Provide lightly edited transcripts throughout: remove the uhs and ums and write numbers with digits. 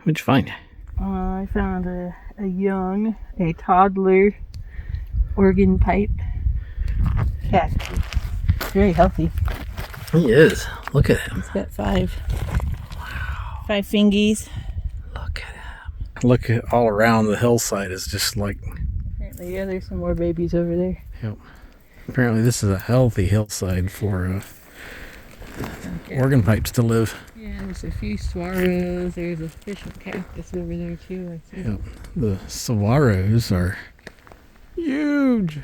What'd you find? I found a toddler organ pipe cactus. Very healthy. He is. Look at him. He's got five fingies. Look at him. Look at all around the hillside is just like... Apparently, yeah, there's some more babies over there. Yep. Apparently this is a healthy hillside for organ pipes to live. Yeah, there's a few saguaros. There's a fish and cactus over there too, I see. Yep. The saguaros are huge.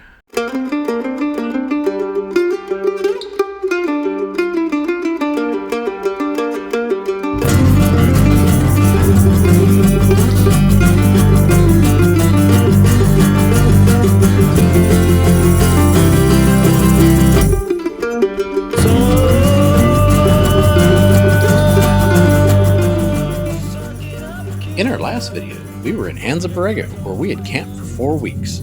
In our last video, we were in Anza Borrego, where we had camped for 4 weeks.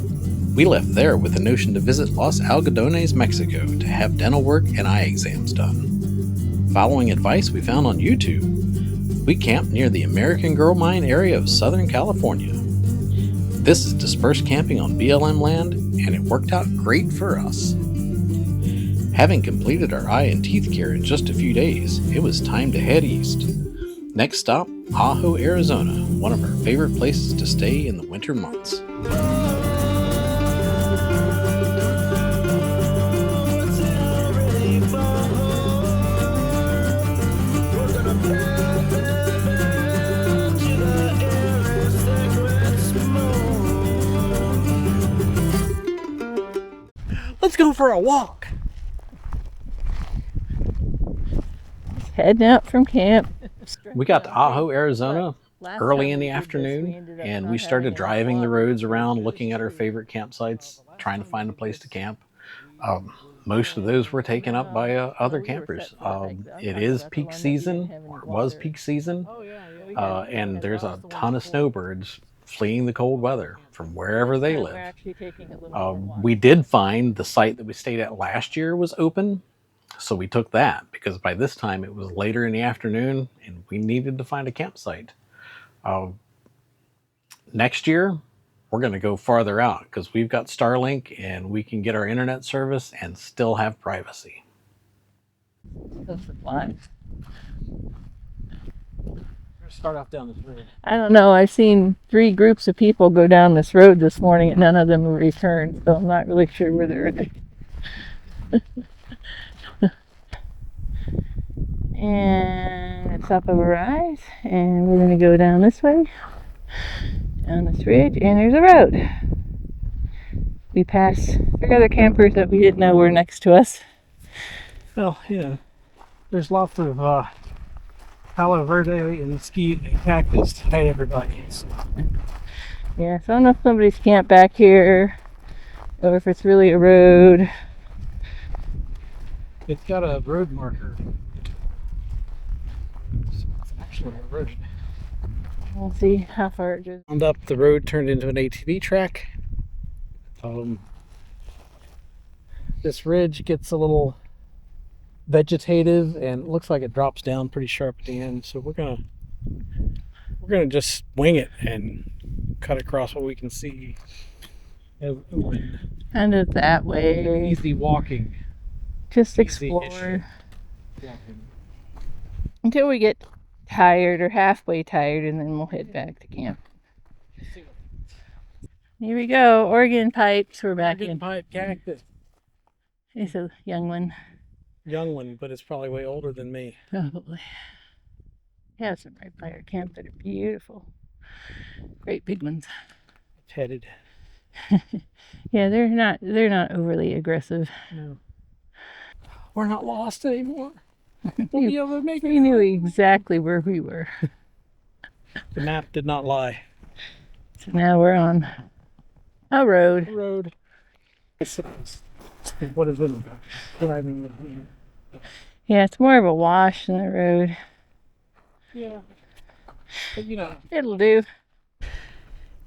We left there with the notion to visit Los Algodones, Mexico to have dental work and eye exams done. Following advice we found on YouTube, we camped near the American Girl Mine area of Southern California. This is dispersed camping on BLM land, and it worked out great for us. Having completed our eye and teeth care in just a few days, it was time to head east. Next stop, Ajo, Arizona, one of our favorite places to stay in the winter months. Let's go for a walk. Heading out from camp. We got to Ajo, Arizona early in the afternoon, and we started driving the roads around, looking at our favorite campsites, trying to find a place to camp. Most of those were taken up by other campers. It is peak season, or it was peak season, and there's a ton of snowbirds fleeing the cold weather from wherever they live. We did find the site that we stayed at last year was open, so we took that because by this time it was later in the afternoon and we needed to find a campsite. Next year, we're going to go farther out because we've got Starlink and we can get our internet service and still have privacy. That's fun. Start off down this road. I don't know. I've seen 3 groups of people go down this road this morning and none of them have returned, so I'm not really sure where they're at. And it's up of a rise, and we're going to go down this way, down this ridge, and there's a road. We passed 3 other campers that we didn't know were next to us. Well, yeah, there's lots of Palo Verde and mesquite and cactus to hide everybody. So. Yeah, so I don't know if somebody's camped back here, or if it's really a road. It's got a road marker. So it's actually a road. We'll see how far it goes. Wound up, the road turned into an ATV track. This ridge gets a little vegetative and it looks like it drops down pretty sharp at the end. So we're gonna just wing it and cut across what we can see. Kind of that way. Easy walking. Just explore. Until we get tired or halfway tired, and then we'll head back to camp. Here we go, organ pipes. We're back in. Pipe cactus. It's a young one. Young one, but it's probably way older than me. Probably. Yeah, some right by our camp that are beautiful. Great big ones. Headed. Yeah, they're not overly aggressive. No. We're not lost anymore. We'll be able to make it. We knew exactly where we were. The map did not lie. So now we're on a road. What is it? Driving with me. Yeah, it's more of a wash than a road. Yeah. But you know. It'll do.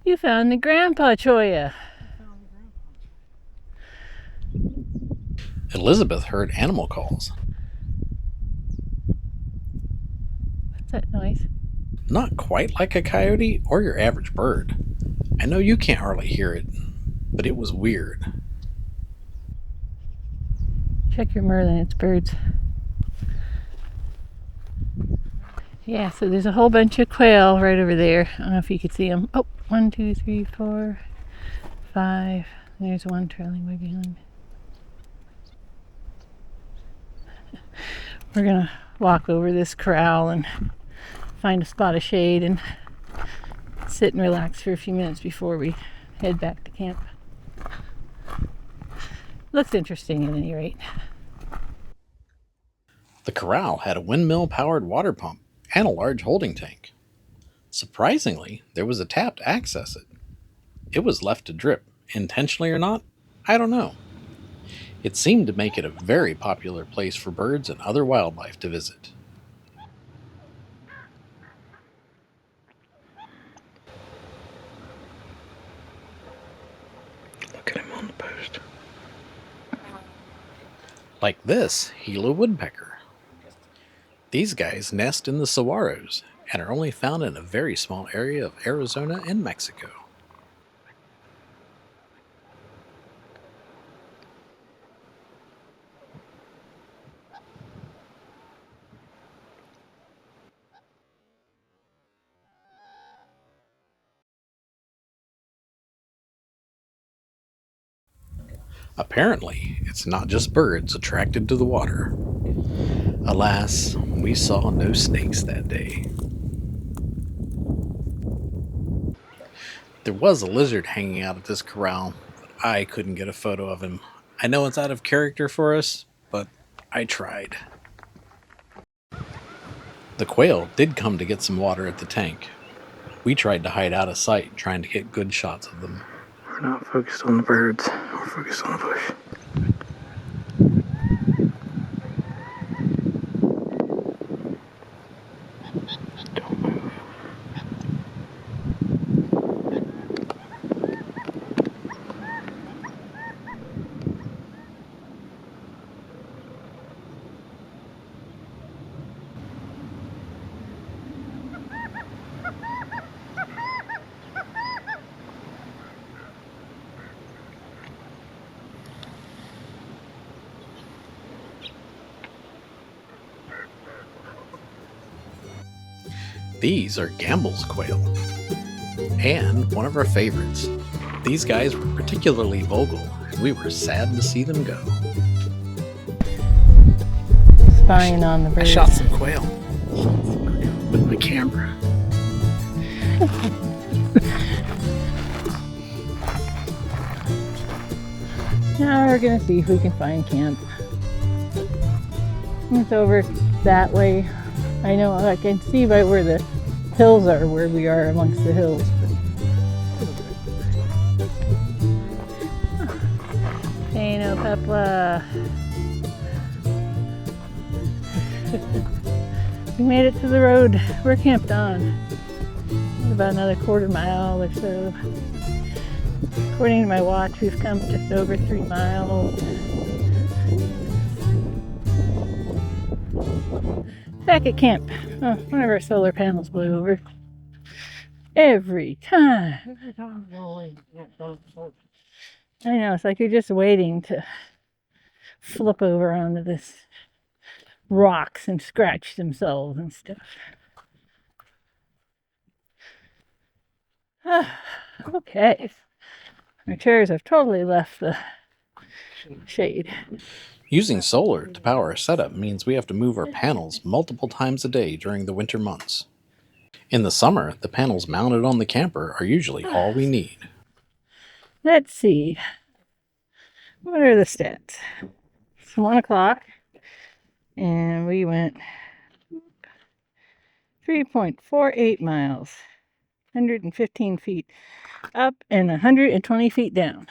You found the Grandpa Choya. Elizabeth heard animal calls. What's that noise? Not quite like a coyote or your average bird. I know you can't hardly hear it, but it was weird. Check your Merlin, it's birds. Yeah, so there's a whole bunch of quail right over there. I don't know if you could see them. Oh, 1, 2, 3, 4, 5. There's one trailing way behind. We're gonna walk over this corral and find a spot of shade and sit and relax for a few minutes before we head back to camp. Looks interesting at any rate. The corral had a windmill-powered water pump and a large holding tank. Surprisingly, there was a tap to access it. It was left to drip, intentionally or not, I don't know. It seemed to make it a very popular place for birds and other wildlife to visit. Look at him on the post. Like this Gila woodpecker. These guys nest in the saguaros and are only found in a very small area of Arizona and Mexico. Apparently, it's not just birds attracted to the water. Alas, we saw no snakes that day. There was a lizard hanging out at this corral, but I couldn't get a photo of him. I know it's out of character for us, but I tried. The quail did come to get some water at the tank. We tried to hide out of sight, trying to get good shots of them. We're not focused on the birds, we're focused on the bush. Don't move. These are Gamble's quail, and one of our favorites. These guys were particularly vocal, and we were sad to see them go. Spying on the birds. I shot some quail with my camera. Now we're gonna see if we can find camp. It's over that way. I know I can see right where the hills are, where we are amongst the hills. Hey, no Pepla. We made it to the road we're camped on. About another quarter mile or so. According to my watch, we've come just over 3 miles. Back at camp. Oh, one of our solar panels blew over. Every time. I know, it's like you're just waiting to flip over onto this rocks and scratch themselves and stuff. Okay. Our chairs have totally left the shade. Using solar to power our setup means we have to move our panels multiple times a day during the winter months. In the summer, the panels mounted on the camper are usually all we need. Let's see. What are the stats? It's 1 o'clock, and we went 3.48 miles, 115 feet up and 120 feet down.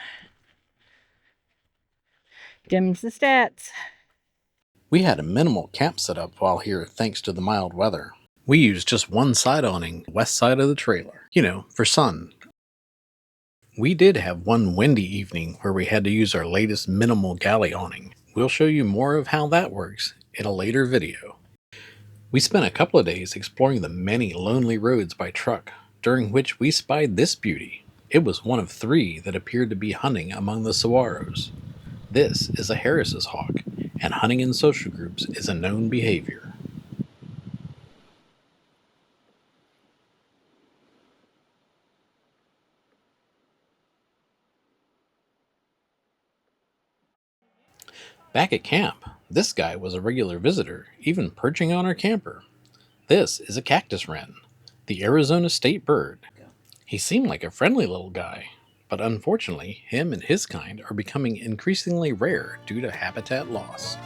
Dims the stats. We had a minimal camp setup while here thanks to the mild weather. We used just one side awning, the west side of the trailer, for sun. We did have one windy evening where we had to use our latest minimal galley awning. We'll show you more of how that works in a later video. We spent a couple of days exploring the many lonely roads by truck, during which we spied this beauty. It was one of 3 that appeared to be hunting among the saguaros. This is a Harris's hawk, and hunting in social groups is a known behavior. Back at camp, this guy was a regular visitor, even perching on our camper. This is a cactus wren, the Arizona state bird. He seemed like a friendly little guy, but unfortunately, him and his kind are becoming increasingly rare due to habitat loss.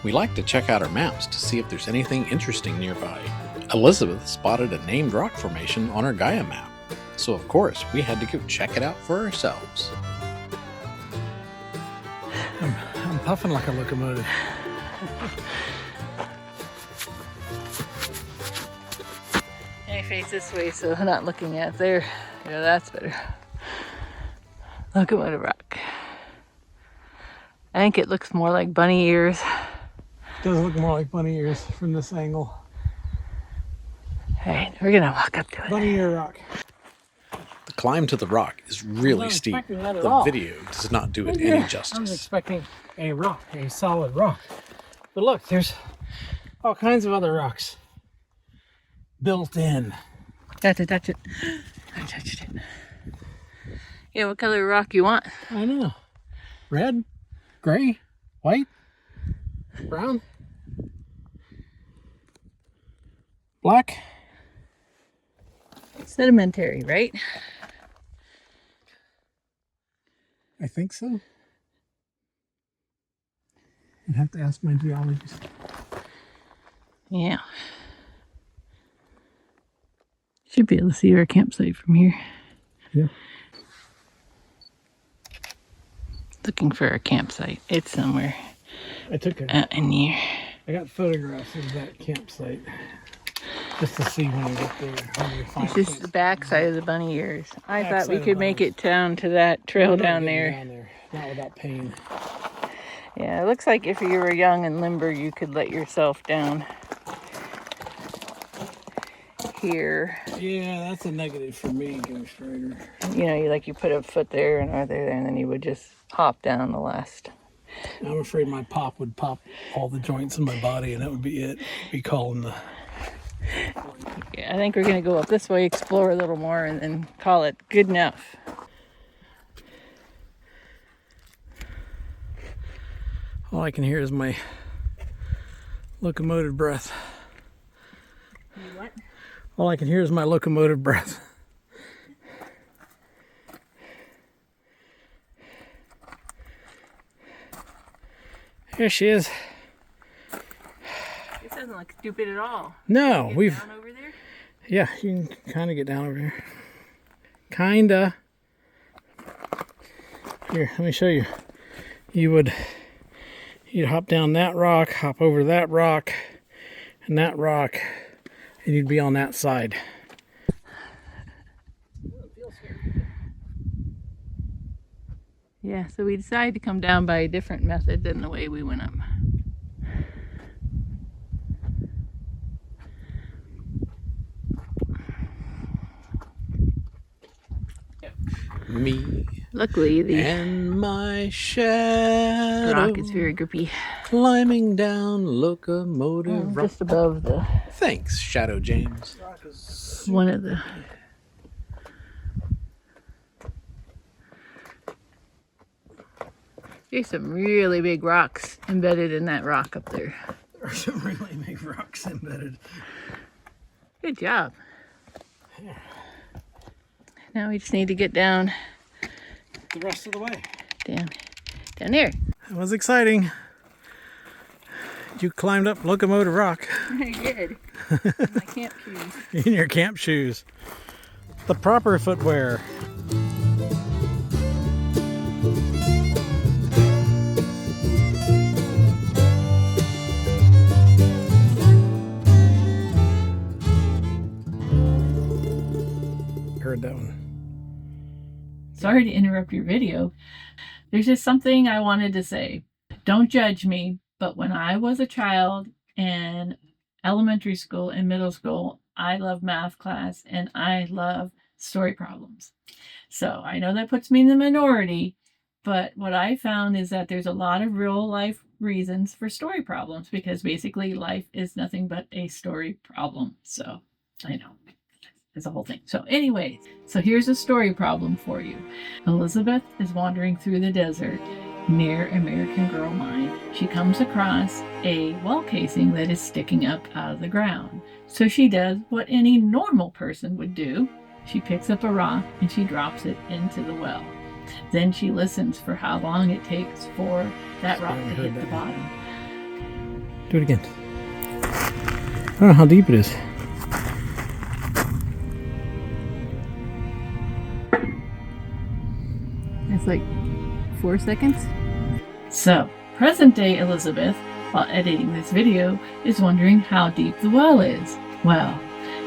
We like to check out our maps to see if there's anything interesting nearby. Elizabeth spotted a named rock formation on our Gaia map, so of course we had to go check it out for ourselves. I'm puffing like a locomotive. I face this way, so I'm not looking at there. Yeah, that's better. Locomotive Rock. I think it looks more like bunny ears. It does look more like bunny ears from this angle. Alright, we're gonna walk up to it. Bunny ear rock. The climb to the rock is really not steep. expecting that at The all. video does not do it any I was justice. expecting a rock, a solid rock. But look, there's all kinds of other rocks built in. Touch it, touch it. I touched it. Yeah, what color rock you want? I know. Red, gray, white, brown, black. Sedimentary, right? I think so. I'd have to ask my geologist. Yeah. Should be able to see our campsite from here. Yeah. Looking for a campsite. It's somewhere I took out in here. I got photographs of that campsite just to see when we get there. When we find It's just things. the back side of the bunny ears. I thought Backside we of could the make bunnies. it down to that trail I'm not down getting there. Down there, not without pain. Yeah, it looks like if you were young and limber, you could let yourself down here. Yeah, that's a negative for me, Ghost Rider. You know, you put a foot there and another there, and then you would just hop down the last. I'm afraid my pop would pop all the joints in my body, and that would be it. Be calling the. Yeah, I think we're gonna go up this way, explore a little more, and then call it good enough. All I can hear is my locomotive breath. What? All I can hear is my locomotive breath. Here she is. This doesn't look stupid at all. No, we've. Down over there? Yeah, you can kind of get down over here. Kinda. Here, let me show you. You'd hop down that rock, hop over that rock, and that rock, and you'd be on that side. Yeah, so we decided to come down by a different method than the way we went up. Me Luckily, the and my shadow rock is very grippy. climbing down Locomotive Rock. Just above the Thanks, Shadow James. one of the. There's some really big rocks embedded in that rock up there. There are some really big rocks embedded. Good job. Now we just need to get down The rest of the way. down here. That was exciting. You climbed up Locomotive Rock I did. My camp shoes. in your camp shoes. The proper footwear. Heard that one. Sorry to interrupt your video. There's just something I wanted to say. Don't judge me, but when I was a child and elementary school and middle school, I love math class and I love story problems. So I know that puts me in the minority, but what I found is that there's a lot of real life reasons for story problems, because basically life is nothing but a story problem. So I know it's a whole thing. So anyways, so here's a story problem for you. Elizabeth is wandering through the desert near American Girl Mine. She comes across a well casing that is sticking up out of the ground. So she does what any normal person would do. She picks up a rock and she drops it into the well. Then she listens for how long it takes for that rock to hit the bottom. Do it again. I don't know how deep it is. It's like 4 seconds. So, present day Elizabeth, while editing this video, is wondering how deep the well is. Well,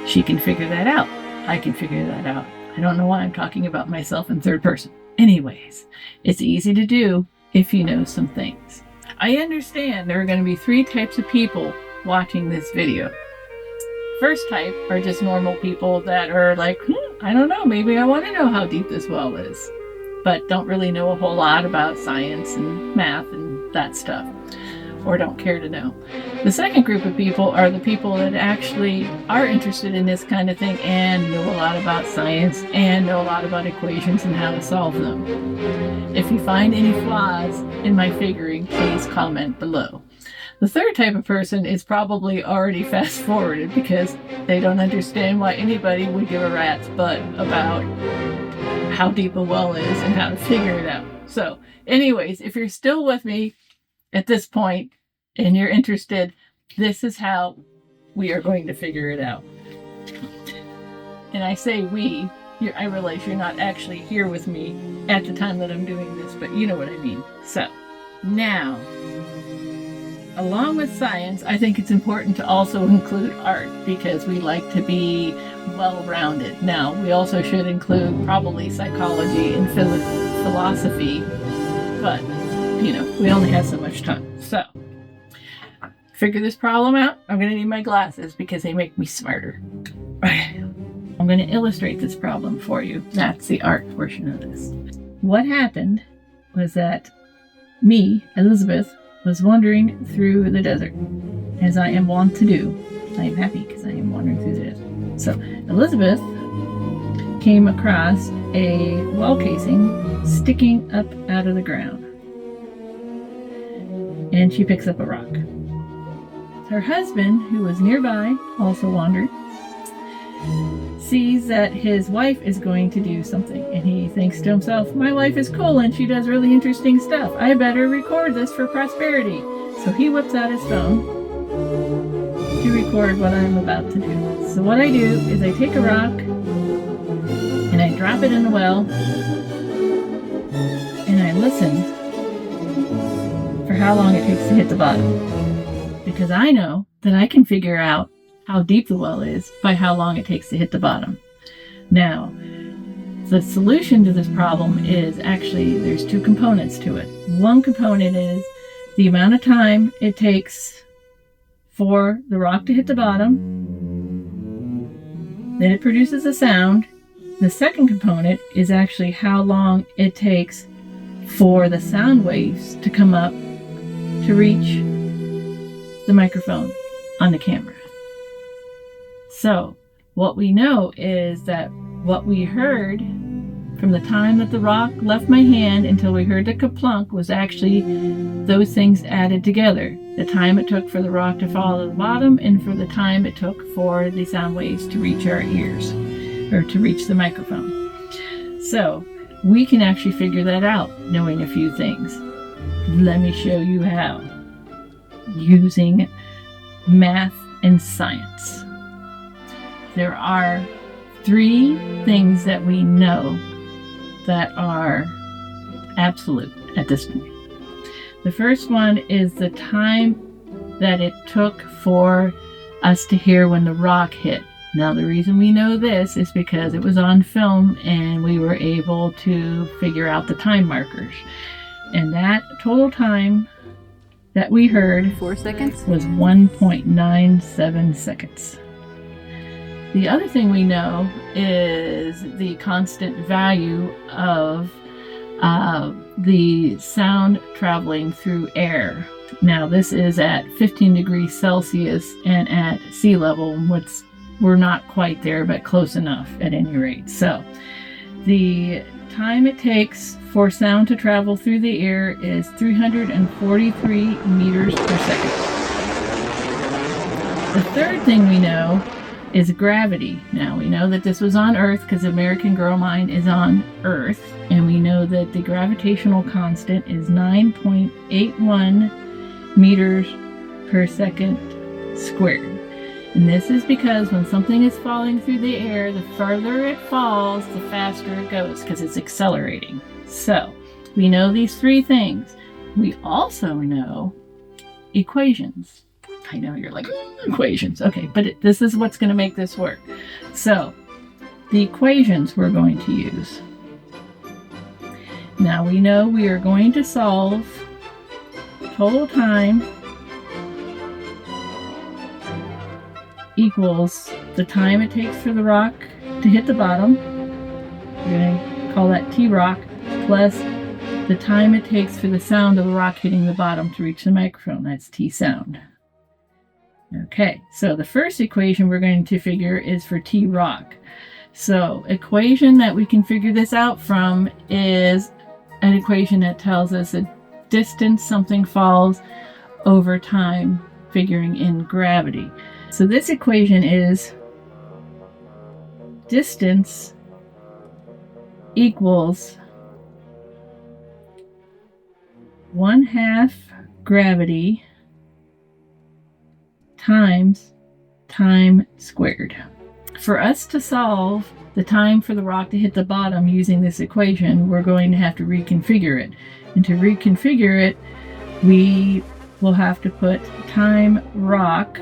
she can figure that out. I can figure that out. I don't know why I'm talking about myself in third person. Anyways, it's easy to do if you know some things. I understand there are going to be 3 types of people watching this video. First type are just normal people that are like, I don't know, maybe I want to know how deep this well is, but don't really know a whole lot about science and math and that stuff, or don't care to know. The second group of people are the people that actually are interested in this kind of thing and know a lot about science and know a lot about equations and how to solve them. If you find any flaws in my figuring, please comment below. The third type of person is probably already fast forwarded because they don't understand why anybody would give a rat's butt about how deep a well is and how to figure it out. So anyways, if you're still with me at this point and you're interested, this is how we are going to figure it out. And I say we, I realize you're not actually here with me at the time that I'm doing this, but you know what I mean. So now, along with science, I think it's important to also include art because we like to be well-rounded. Now, we also should include probably psychology and philosophy, but you know, we only have so much time. So, figure this problem out. I'm going to need my glasses because they make me smarter. I'm going to illustrate this problem for you. That's the art portion of this. What happened was that me, Elizabeth, was wandering through the desert, as I am wont to do. I am happy because I am wandering through the desert. So, Elizabeth came across a well casing sticking up out of the ground. And she picks up a rock. Her husband, who was nearby, also wandered, sees that his wife is going to do something, and he thinks to himself, my wife is cool and she does really interesting stuff. I better record this for prosperity. So he whips out his phone to record what I'm about to do. So what I do is I take a rock and I drop it in the well and I listen for how long it takes to hit the bottom, because I know that I can figure out how deep the well is by how long it takes to hit the bottom. Now, the solution to this problem is actually there's 2 components to it. One component is the amount of time it takes for the rock to hit the bottom. Then it produces a sound. The second component is actually how long it takes for the sound waves to come up to reach the microphone on the camera. So what we know is that what we heard from the time that the rock left my hand until we heard the kaplunk was actually those things added together. The time it took for the rock to fall to the bottom and for the time it took for the sound waves to reach our ears or to reach the microphone. So we can actually figure that out knowing a few things. Let me show you how. Using math and science. There are 3 things that we know that are absolute at this point. The first one is the time that it took for us to hear when the rock hit. Now, the reason we know this is because it was on film and we were able to figure out the time markers. And that total time that we heard 4 seconds. was 1.97 seconds. The other thing we know is the constant value of the sound traveling through air. Now this is at 15 degrees Celsius and at sea level, which we're not quite there, but close enough at any rate. So the time it takes for sound to travel through the air is 343 meters per second. The third thing we know is gravity. Now we know that this was on Earth because American Girl Mine is on Earth, and we know that the gravitational constant is 9.81 meters per second squared. And this is because when something is falling through the air, the further it falls, the faster it goes because it's accelerating. So we know these three things. We also know equations. I know you're like, equations. Okay, but this is what's going to make this work. So the equations we're going to use. Now we know we are going to solve total time equals the time it takes for the rock to hit the bottom. We're going to call that T rock, plus the time it takes for the sound of the rock hitting the bottom to reach the microphone. That's T sound. Okay, so the first equation we're going to figure is for T rock. So equation that we can figure this out from is an equation that tells us the distance something falls over time, figuring in gravity. So this equation is distance equals 1/2 gravity times time squared. For us to solve the time for the rock to hit the bottom using this equation, we're going to have to reconfigure it. And to reconfigure it, we will have to put time rock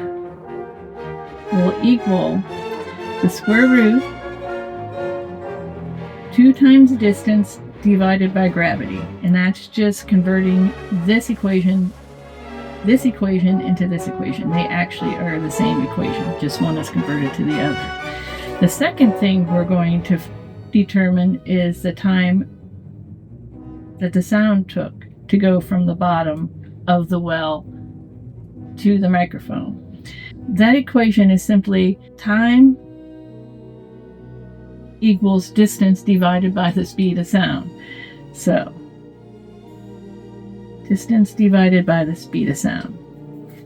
will equal the square root 2 times distance divided by gravity. And that's just converting this equation into this equation. They actually are the same equation, just one is converted to the other. The second thing we're going to determine is the time that the sound took to go from the bottom of the well to the microphone. That equation is simply time equals distance divided by the speed of sound. So, distance divided by the speed of sound.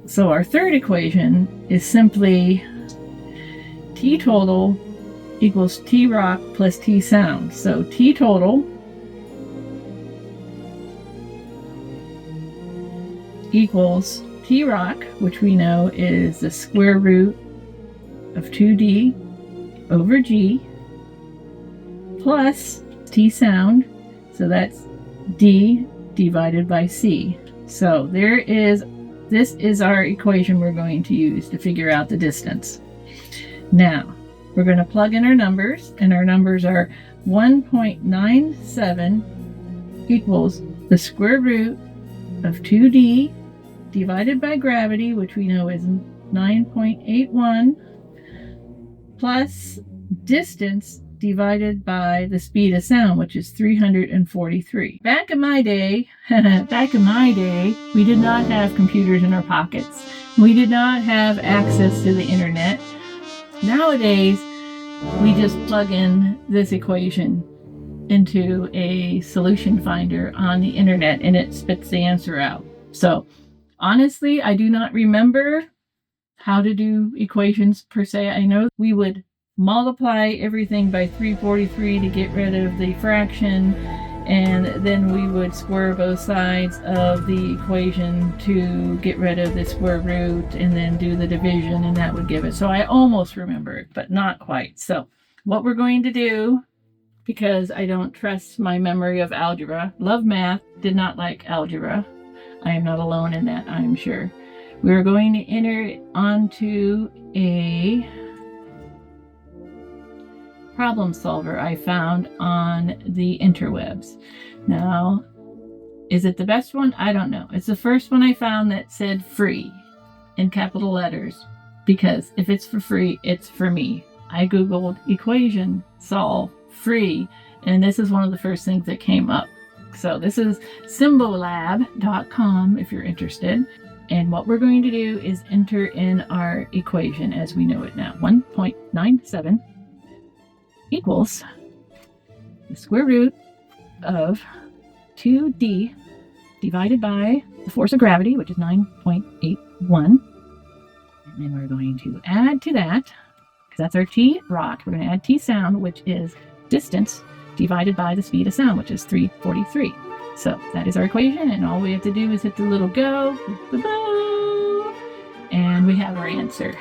So our third equation is simply T total equals T rock plus T sound. So T total equals T rock, which we know is the square root of 2D over G, plus T sound, so that's D divided by C. So this is our equation we're going to use to figure out the distance. Now, we're going to plug in our numbers, and our numbers are 1.97 equals the square root of 2D divided by gravity, which we know is 9.81, plus distance divided by the speed of sound, which is 343. Back in my day, we did not have computers in our pockets. We did not have access to the internet. Nowadays, we just plug in this equation into a solution finder on the internet and it spits the answer out. So honestly, I do not remember how to do equations per se. I know we would multiply everything by 343 to get rid of the fraction, and then we would square both sides of the equation to get rid of the square root, and then do the division, and that would give it. So I almost remember it, but not quite. So what we're going to do, because I don't trust my memory of algebra, love math, did not like algebra. I am not alone in that, I'm sure. We're going to enter it onto a problem solver I found on the interwebs. Now, Is it the best one? I don't know. It's the first one I found that said free in capital letters, because if it's for free, it's for me. I Googled equation solve free, and this is one of the first things that came up. So this is symbolab.com if you're interested. And what we're going to do is enter in our equation as we know it now. 1.97 equals the square root of 2d divided by the force of gravity, which is 9.81. And then we're going to add to that, because that's our t rock, we're going to add t sound, which is distance divided by the speed of sound, which is 343. So that is our equation, and all we have to do is hit the little go, and we have our answer.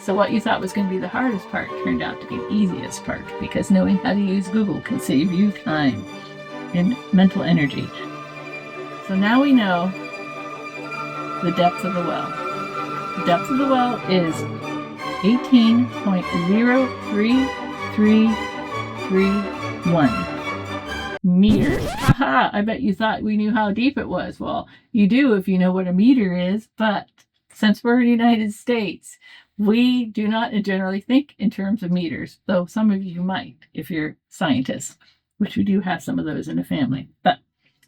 So what you thought was going to be the hardest part turned out to be the easiest part, because knowing how to use Google can save you time and mental energy. So now we know the depth of the well. The depth of the well is 18.03331 meters. Haha, I bet you thought we knew how deep it was. Well, you do if you know what a meter is, but since we're in the United States, we do not generally think in terms of meters, though some of you might if you're scientists, which we do have some of those in the family. But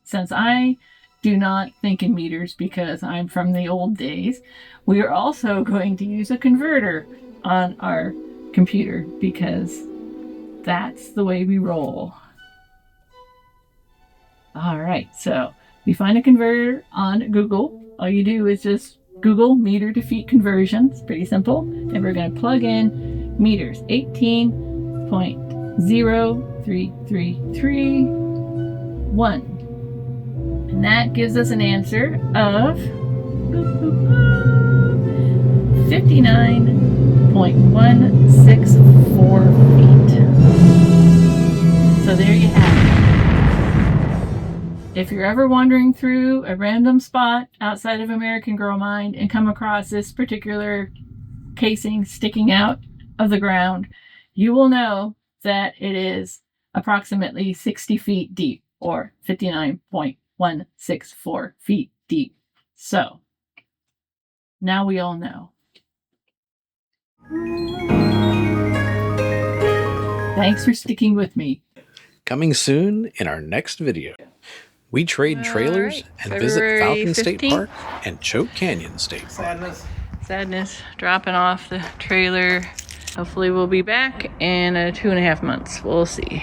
since I do not think in meters because I'm from the old days, we are also going to use a converter on our computer because that's the way we roll. All right, so we find a converter on Google. All you do is just Google meter to feet conversion. It's pretty simple. And we're going to plug in meters, 18.03331. And that gives us an answer of 59.164 feet. So there you have it. If you're ever wandering through a random spot outside of American Girl Mind and come across this particular casing sticking out of the ground, you will know that it is approximately 60 feet deep, or 59.164 feet deep. So now we all know. Thanks for sticking with me. Coming soon in our next video. We trade trailers and visit February Falcon State 15th. Park and Choke Canyon State Park. Sadness, dropping off the trailer. Hopefully we'll be back in 2.5 months. We'll see.